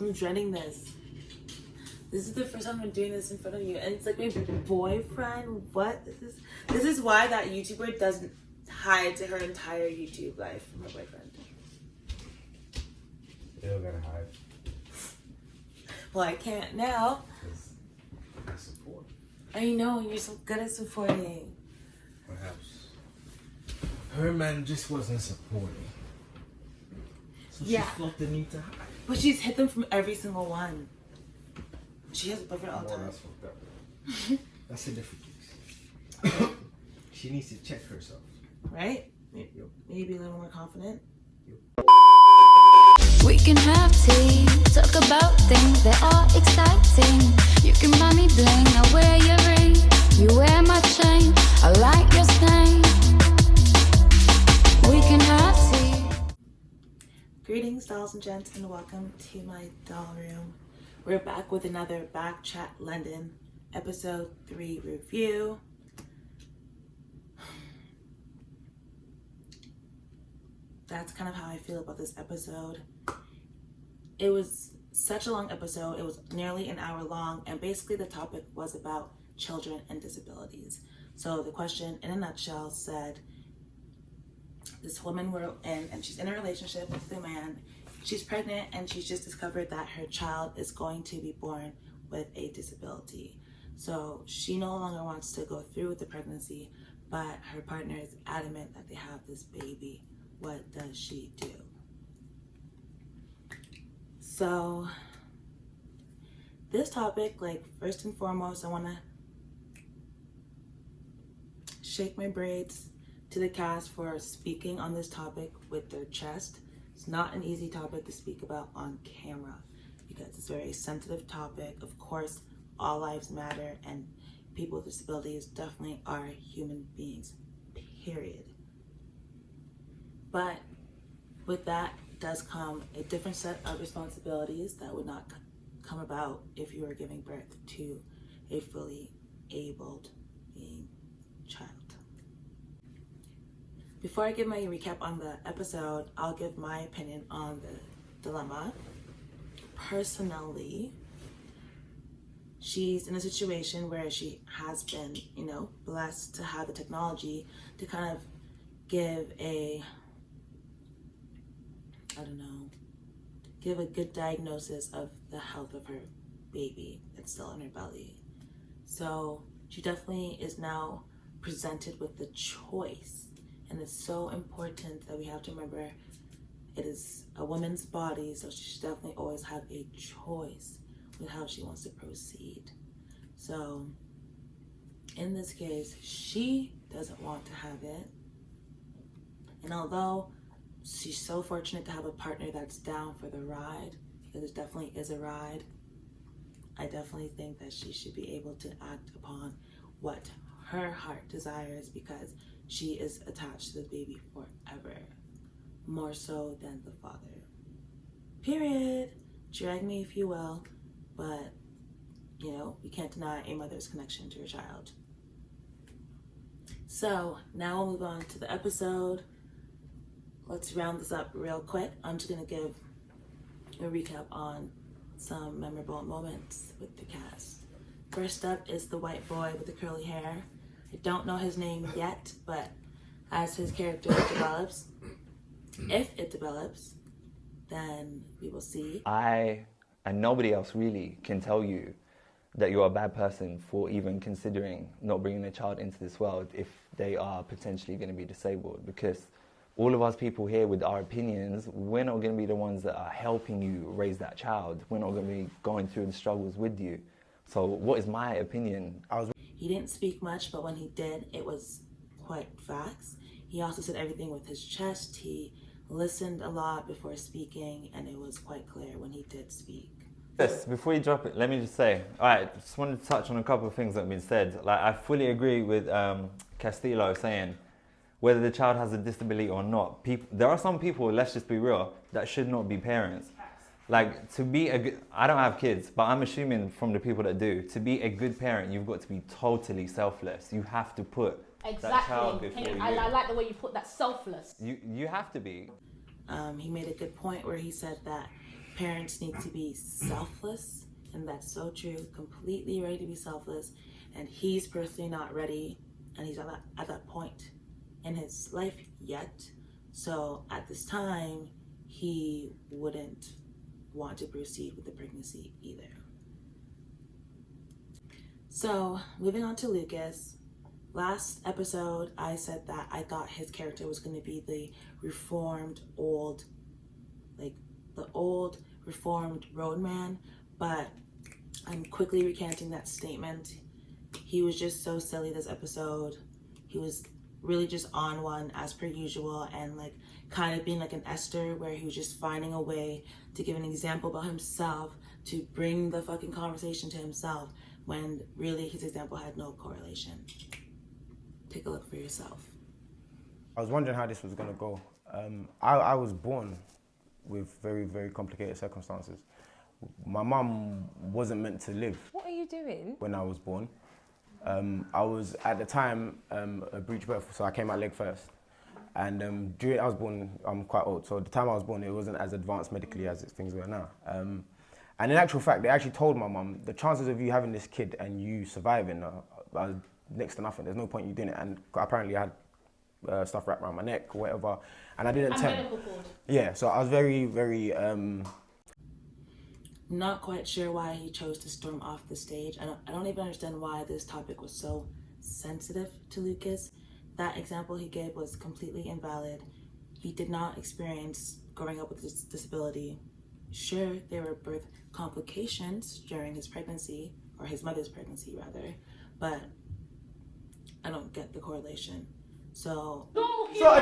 I'm dreading this. This is the first time I'm doing this in front of you, and it's like my boyfriend. What? This is why that YouTuber doesn't hide her entire YouTube life from her boyfriend. You don't gotta hide. Well, I can't now. Because I support. I know, you're so good at supporting. Perhaps her man just wasn't supporting. So she felt the need to hide. But she's hit them from every single one. She has a boyfriend all the time. That's fucked up. That's a different case. She needs to check herself. Right? Maybe a little more confident. We can have tea, talk about things that are exciting. You can buy me bling, I wear your ring. You wear my chain, I like your stain. We can have tea. Greetings, dolls and gents, and welcome to my doll room. We're back with another BKCHAT LDN episode 3 review. That's kind of how I feel about this episode. It was such a long episode. It was nearly an hour long, and basically the topic was about children and disabilities. So the question in a nutshell said, this woman wrote in, and she's in a relationship with a man. She's pregnant, and she's just discovered that her child is going to be born with a disability. So she no longer wants to go through with the pregnancy, but her partner is adamant that they have this baby. What does she do? So this topic, like, first and foremost, I want to shake my braids to the cast for speaking on this topic with their chest. It's not an easy topic to speak about on camera because it's a very sensitive topic. Of course, all lives matter, and people with disabilities definitely are human beings, period. But with that does come a different set of responsibilities that would not come about if you were giving birth to a fully abled being child. Before I give my recap on the episode, I'll give my opinion on the dilemma. Personally, she's in a situation where she has been, blessed to have the technology to kind of give a good diagnosis of the health of her baby that's still in her belly. So she definitely is now presented with the choice. And it's so important that we have to remember it is a woman's body, so she should definitely always have a choice with how she wants to proceed. So in this case, she doesn't want to have it. And although she's so fortunate to have a partner that's down for the ride, because it definitely is a ride, I definitely think that she should be able to act upon what her heart desires, because she is attached to the baby forever, more so than the father. Period. Drag me if you will, but we can't deny a mother's connection to her child. So now we'll move on to the episode. Let's round this up real quick. I'm just gonna give a recap on some memorable moments with the cast. First up is the white boy with the curly hair. I don't know his name yet, but as his character develops, if it develops, then we will see. I and nobody else really can tell you that you're a bad person for even considering not bringing a child into this world if they are potentially going to be disabled, because all of us people here with our opinions, we're not going to be the ones that are helping you raise that child. We're not going to be going through the struggles with you. So what is my opinion? He didn't speak much, but when he did, it was quite facts. He also said everything with his chest. He listened a lot before speaking, and it was quite clear when he did speak. Yes, before you drop it, let me just say, just wanted to touch on a couple of things that have been said. Like, I fully agree with Castillo saying, whether the child has a disability or not, there are some people, let's just be real, that should not be parents. Like, to be a good, I don't have kids, but I'm assuming from the people that do, to be a good parent, you've got to be totally selfless. You have to put that child before you. I like the way you put that, selfless. You have to be. He made a good point where he said that parents need to be selfless, and that's so true, completely ready to be selfless, and he's personally not ready, and he's at that point in his life yet. So at this time, he wouldn't want to proceed with the pregnancy either. So moving on to Lucas. Last episode, I said that I thought his character was going to be the reformed old, like the old reformed roadman, but I'm quickly recanting that statement. He was just so silly this episode. He was really just on one as per usual, and like kind of being like an Esther, where he was just finding a way to give an example about himself to bring the fucking conversation to himself, when really his example had no correlation. Take a look for yourself. I was wondering how this was going to go. I was born with very, very complicated circumstances. My mum wasn't meant to live. What are you doing? When I was born. I was, at the time, a breech birth, so I came out leg first. And during I was born, I'm quite old, so the time I was born, it wasn't as advanced medically as things were now. And in actual fact, they actually told my mum, the chances of you having this kid and you surviving are next to nothing. There's no point you doing it. And apparently I had stuff wrapped around my neck or whatever, and I didn't tell. Yeah, so I was very, very... Not quite sure why he chose to storm off the stage. I don't even understand why this topic was so sensitive to Lucas. That example he gave was completely invalid. He did not experience growing up with this disability. Sure, there were birth complications during his pregnancy, or his mother's pregnancy rather, but I don't get the correlation. So a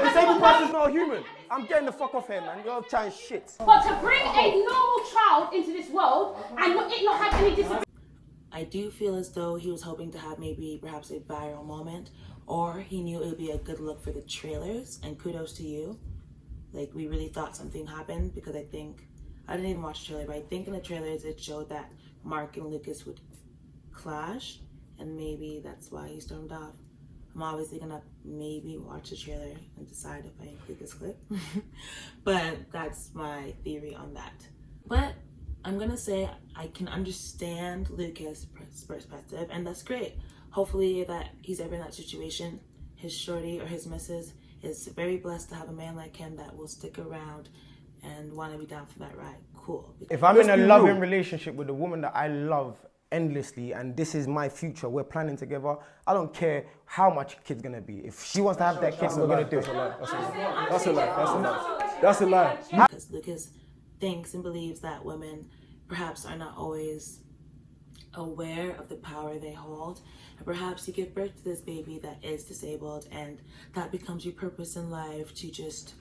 disabled person's not a human. I'm getting the fuck off here, man. You're trying shit. But to bring a normal child into this world and it not have any disability. I do feel as though he was hoping to have perhaps a viral moment, or he knew it would be a good look for the trailers, and kudos to you. Like, we really thought something happened, because I didn't even watch the trailer, but I think in the trailers it showed that Mark and Lucas would clash, and maybe that's why he stormed off. I'm obviously gonna maybe watch the trailer and decide if I include this clip. But that's my theory on that. But I'm gonna say I can understand Lucas' perspective, and that's great. Hopefully that he's ever in that situation, his shorty or his missus is very blessed to have a man like him that will stick around and want to be down for that ride. Cool. If I'm in a loving relationship with a woman that I love endlessly and this is my future, we're planning together, I don't care how much kid's gonna be. If she wants to have that kid, we're gonna do it. That's a lie. Because Lucas thinks and believes that women perhaps are not always aware of the power they hold, and perhaps you give birth to this baby that is disabled, and that becomes your purpose in life, to just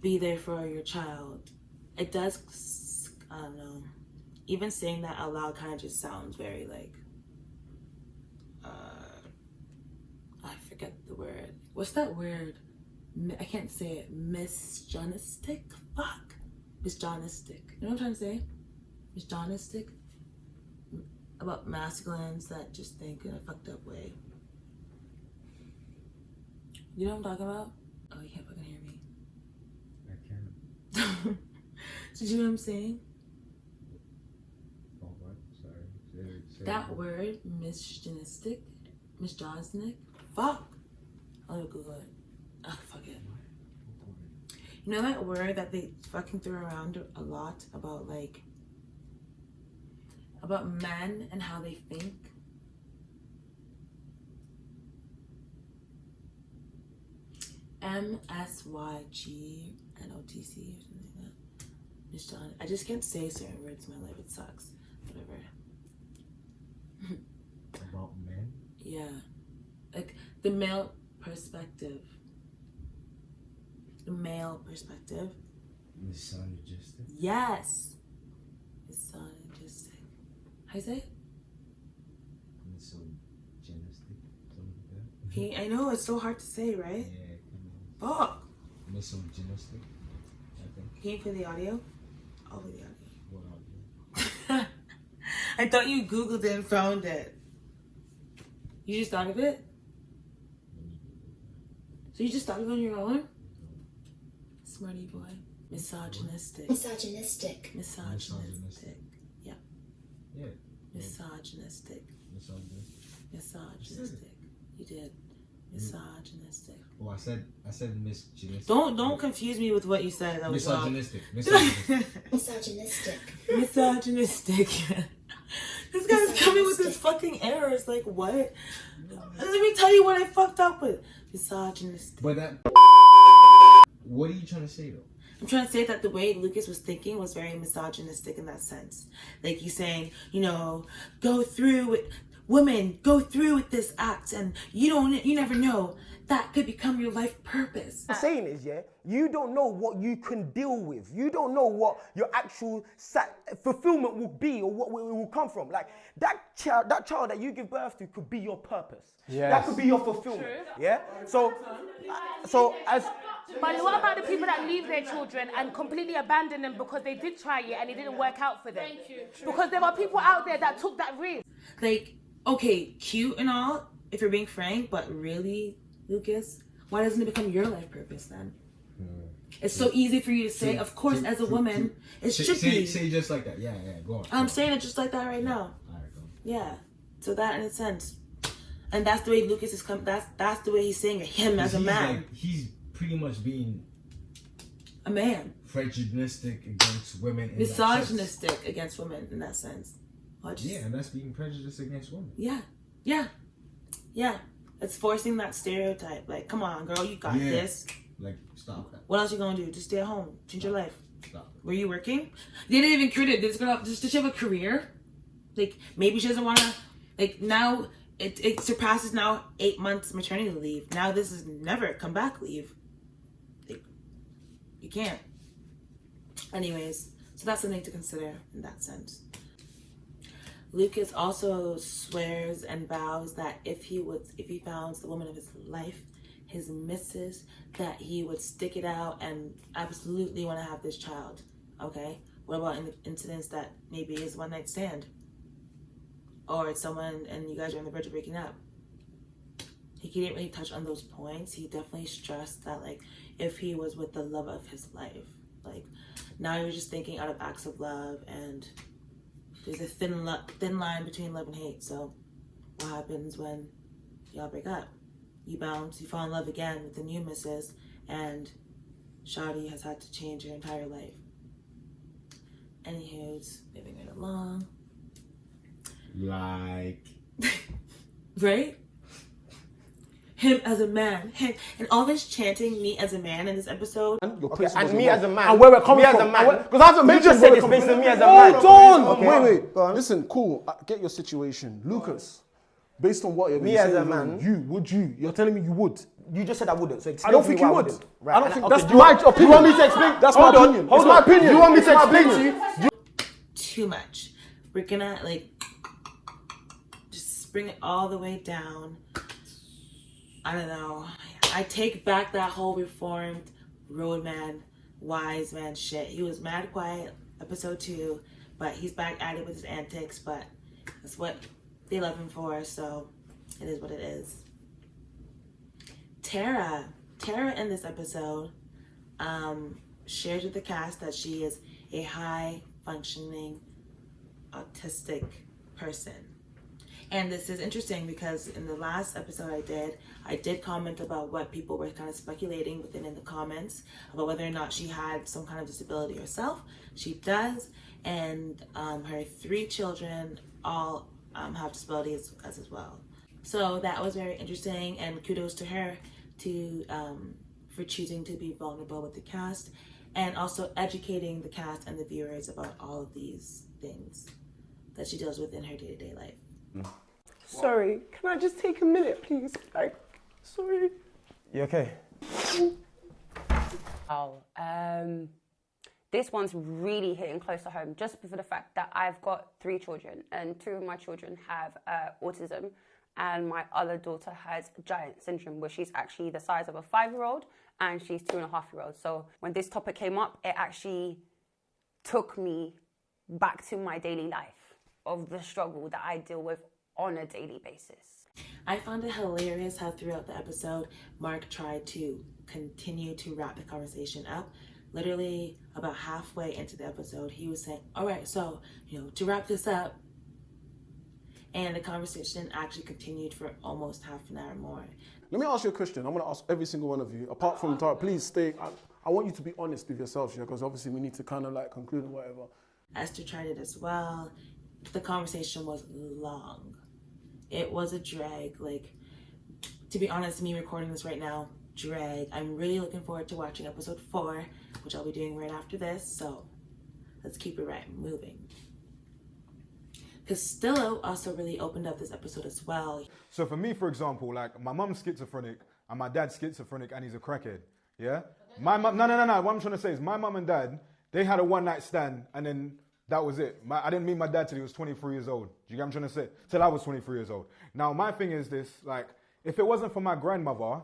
be there for your child. It does, I don't know, even saying that out loud kind of just sounds very like, I forget the word. What's that word? I can't say it. Misogynistic? Fuck. Misogynistic. You know what I'm trying to say? Misogynistic? About masculines that just think in a fucked up way. You know what I'm talking about? Oh, you can't fucking hear me. I can't. So you know what I'm saying? Oh, what? Sorry. Say That word, misogynistic, fuck. I'll Google it. Ah, fuck it. You know that word that they fucking throw around a lot about, like, about men and how they think? MSYGNOTC or something like that. I just can't say certain words in my life. It sucks. Whatever. about men? Yeah. Like the male perspective. The male perspective. Misogynistic? Yes. Misogynistic. How you say it? Misogynistic? Something like that? I know, it's so hard to say, right? Yeah, Fuck. misogynistic, I think. Can you play the audio? I'll play the audio. What audio? I thought you Googled it and found it. You just thought of it? So you just thought of it on your own? Smarty boy. Misogynistic. Misogynistic. Misogynistic. Yeah. Yeah. Misogynistic. Misogynistic. Misogynistic. You did. Misogynistic. Oh, I said misogynistic. Don't confuse me with what you said. That was wrong. Misogynistic. Misogynistic. Misogynistic. Misogynistic. This guy's coming with his fucking errors. Like, what? Let me tell you what I fucked up with. Misogynistic. But that. What are you trying to say though? I'm trying to say that the way Lucas was thinking was very misogynistic in that sense. Like he's saying, go through it. Women, go through with this act, and you never know. That could become your life purpose. What I'm saying is, you don't know what you can deal with. You don't know what your actual fulfillment will be or what it will come from. Like that child that you give birth to could be your purpose. Yes. That could be your fulfillment. True. Yeah. So as. But what about the people that leave their children and completely abandon them because they did try it and it didn't work out for them? Thank you. Because there are people out there that took that risk. Like, okay, cute and all, if you're being frank, but really, Lucas, why doesn't it become your life purpose then? It's so easy for you to say, of course, as a woman, it should be. Say just like that. Yeah, go on. I'm saying it just like that right now. All right, go. Yeah. So that in a sense. And that's the way Lucas is coming. That's the way he's saying him as a man. Like, he's pretty much being a man. Prejudiced against women. Misogynistic against women in that sense. Yeah, and that's being prejudiced against women. Yeah. It's forcing that stereotype. Like, come on, girl, you got this. Like, stop that. What else you gonna do? Just stay at home. Change your life. Stop. Were you working? They didn't even create it. Does she have a career? Like, maybe she doesn't wanna. Like, now it surpasses now 8 months maternity leave. Now this is never come back leave. Like, you can't. Anyways, so that's something to consider in that sense. Lucas also swears and vows that if he found the woman of his life, his missus, that he would stick it out and absolutely want to have this child. Okay? What about in the incidents that maybe is one night stand? Or it's someone and you guys are on the verge of breaking up? He didn't really touch on those points. He definitely stressed that, like, if he was with the love of his life, like, now you're just thinking out of acts of love, and there's a thin line between love and hate. So what happens when y'all break up? You bounce, you fall in love again with the new missus, and Shawty has had to change her entire life. Anywho's, moving right along. Like. Right? Him as a man. Him. And all this chanting me as a man in this episode. And me as a man. And where we're coming from. Because I haven't mentioned said it's based on me as a man. Hold on. Okay. Wait. Listen, cool. Get your situation. Lucas, based on what you're me as a man. You're telling me you would. You just said I wouldn't. So I don't think you would. Right. I don't think that's my opinion. You want me to explain? That's my opinion. It's my opinion. You want me to explain to you? Too much. We're gonna, like, just bring it all the way down. I don't know. I take back that whole reformed roadman, wise man shit. He was mad quiet, episode 2, but he's back at it with his antics, but that's what they love him for, so it is what it is. Tara in this episode shared with the cast that she is a high-functioning autistic person. And this is interesting because in the last episode I did comment about what people were kind of speculating within in the comments about whether or not she had some kind of disability herself. She does, and her 3 children all have disabilities as well. So that was very interesting, and kudos to her for choosing to be vulnerable with the cast and also educating the cast and the viewers about all of these things that she deals with in her day-to-day life. Sorry, can I just take a minute, please? Sorry. You okay? This one's really hitting close to home just for the fact that I've got 3 children and 2 of my children have autism, and my other daughter has giant syndrome, where she's actually the size of a 5-year-old and she's 2.5-year-old. So when this topic came up, it actually took me back to my daily life of the struggle that I deal with on a daily basis. I found it hilarious how throughout the episode, Mark tried to continue to wrap the conversation up literally about halfway into the episode, he was saying, all right, so, to wrap this up, and the conversation actually continued for almost half an hour more. Let me ask you a question. I'm going to ask every single one of you, apart from Tara, please stay. I want you to be honest with yourselves, because obviously we need to kind of like conclude and whatever. Esther tried it as well. The conversation was long. It was a drag. Like, to be honest, me recording this right now, drag. I'm really looking forward to watching episode 4, which I'll be doing right after this. So let's keep it right moving. Castillo also really opened up this episode as well. So for me, for example, like my mum's schizophrenic and my dad's schizophrenic and he's a crackhead. Yeah? My mum, no. What I'm trying to say is my mum and dad, they had a one-night stand and then that was it. I didn't meet my dad till he was 23 years old. Do you get what I'm trying to say? Till I was 23 years old. Now, my thing is this, like, if it wasn't for my grandmother,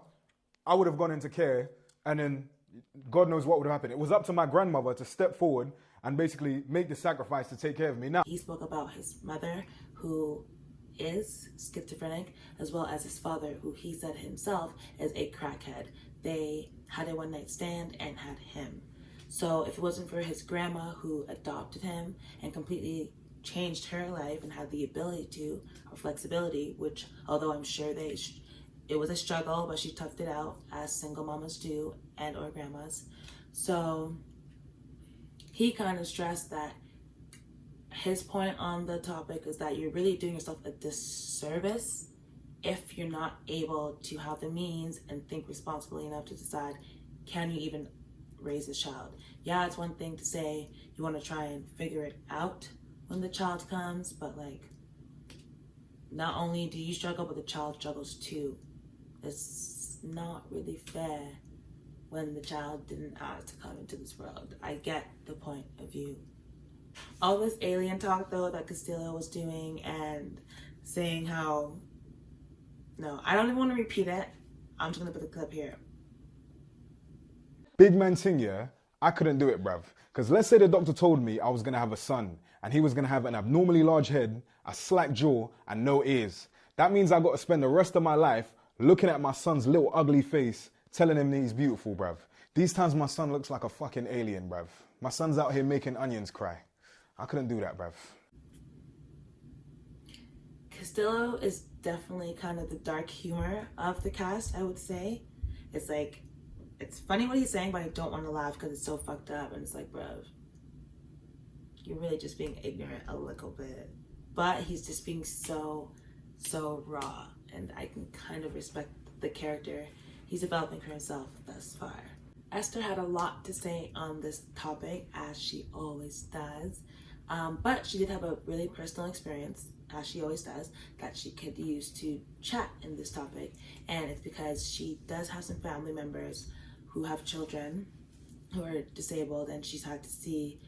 I would have gone into care and then God knows what would have happened. It was up to my grandmother to step forward and basically make the sacrifice to take care of me. Now, he spoke about his mother, who is schizophrenic, as well as his father, who he said himself is a crackhead. They had a one-night stand and had him. So if it wasn't for his grandma, who adopted him and completely changed her life and had the ability to, or flexibility, which although I'm sure it was a struggle, but she toughed it out, as single mamas do, and or grandmas. So he kind of stressed that his point on the topic is that you're really doing yourself a disservice if you're not able to have the means and think responsibly enough to decide, can you even raise a child? Yeah, it's one thing to say you want to try and figure it out when the child comes, but like, not only do you struggle, but the child struggles too. It's not really fair when the child didn't ask to come into this world. I get the point of view. All this alien talk though that Castillo was doing and saying how, no, I don't even want to repeat it. I'm just gonna put the clip here. big man thing, yeah, I couldn't do it, bruv. Because let's say the doctor told me I was going to have a son and he was going to have an abnormally large head, a slack jaw and no ears. That means I got to spend the rest of my life looking at my son's little ugly face, telling him that he's beautiful, bruv. These times my son looks like a fucking alien, bruv. My son's out here making onions cry. I couldn't do that, bruv. Castillo is definitely kind of the dark humor of the cast, I would say. It's like, it's funny what he's saying, but I don't want to laugh because it's so fucked up. And it's like, bruv, you're really just being ignorant a little bit. But he's just being so raw. And I can kind of respect the character he's developing for himself thus far. Esther had a lot to say on this topic, as she always does. But she did have a really personal experience, as she always does, that she could use to chat in this topic. And it's because she does have some family members who have children who are disabled, and she's had to see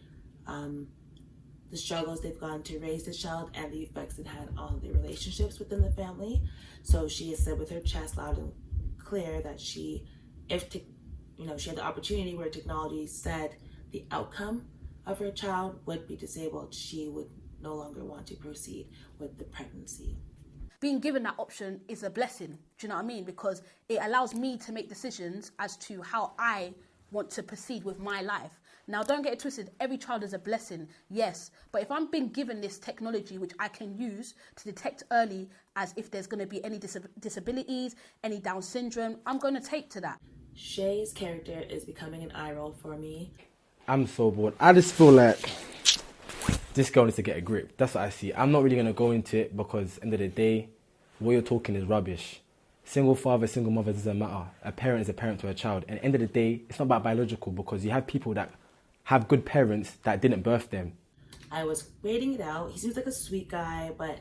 the struggles they've gone to raise this child and the effects it had on the relationships within the family. So she has said with her chest loud and clear that she had the opportunity where technology said the outcome of her child would be disabled, she would no longer want to proceed with the pregnancy. Being given that option is a blessing, do you know what I mean? Because it allows me to make decisions as to how I want to proceed with my life. Now, don't get it twisted, every child is a blessing, yes, but if I'm being given this technology which I can use to detect early as if there's going to be any disabilities, any Down syndrome, I'm going to take to that. Shay's character is becoming an eye roll for me. I'm so bored. I just feel like this girl needs to get a grip. That's what I see. I'm not really going to go into it because at the end of the day, what you're talking is rubbish. Single father, single mother doesn't matter. A parent is a parent to a child. And at the end of the day, it's not about biological because you have people that have good parents that didn't birth them. I was waiting it out. He seems like a sweet guy, but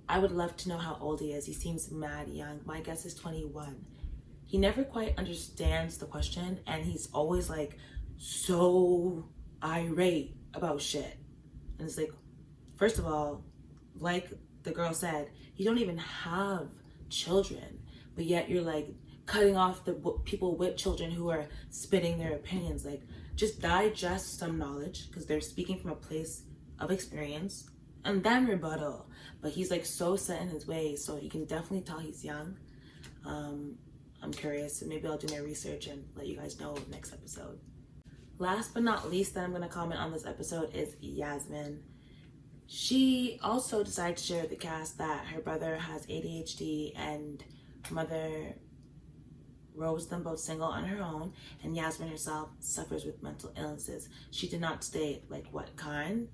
I would love to know how old he is. He seems mad young. My guess is 21. He never quite understands the question, and he's always like so irate about shit. And it's like, first of all, like the girl said, you don't even have children, but yet you're like cutting off the people with children who are spitting their opinions. Like, just digest some knowledge because they're speaking from a place of experience and then rebuttal. But he's like so set in his ways, so you can definitely tell he's young. I'm curious, so maybe I'll do my research and let you guys know next episode. Last but not least that I'm going to comment on this episode is Yasmin. She also decided to share with the cast that her brother has ADHD and her mother raised them both single on her own, and Yasmin herself suffers with mental illnesses. She did not state like what kind,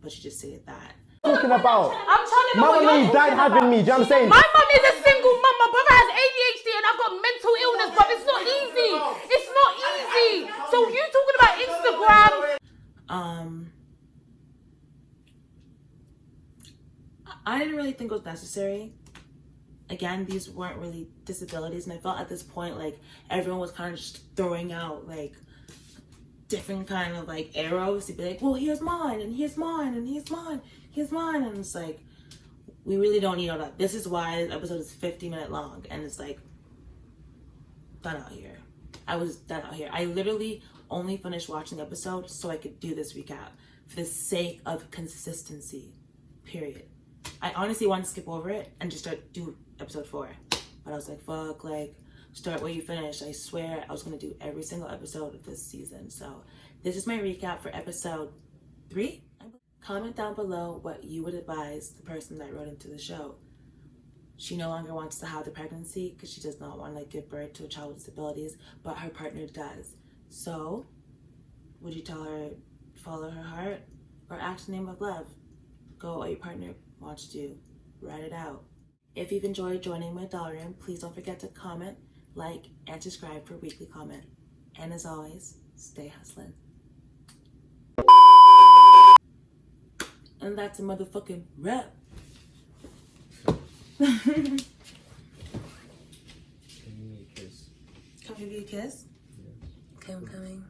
but she just stated that. Talking about? I'm trying to know Mama what means you're dad talking having about. me. Do you know what I'm saying? My mum is a single mum. My brother has ADHD and I've got mental illness, but it's not easy. It's not easy. So you talking about Instagram? I didn't really think it was necessary. Again, these weren't really disabilities, and I felt at this point like everyone was kind of just throwing out like different kind of like arrows to be like, well, here's mine, and here's mine, and here's mine, here's mine, and it's like, we really don't need all that. This is why the episode is 50-minute long, and it's like, done out here. I was done out here. I literally only finished watching the episode so I could do this recap for the sake of consistency, period. I honestly wanted to skip over it and just do episode 4. But I was like, fuck, like, start where you finish. I swear I was going to do every single episode of this season. So this is my recap for episode 3. Comment down below what you would advise the person that wrote into the show. She no longer wants to have the pregnancy because she does not want to give birth to a child with disabilities, but her partner does. So would you tell her to follow her heart or act in the name of love? Go what your partner wants to do. Write it out. If you've enjoyed joining my doll room, please don't forget to comment, like, and subscribe for weekly comment. And as always, stay hustling. And that's a motherfucking wrap. Can you give me a kiss? Come give you a kiss? Yes. Okay, I'm coming.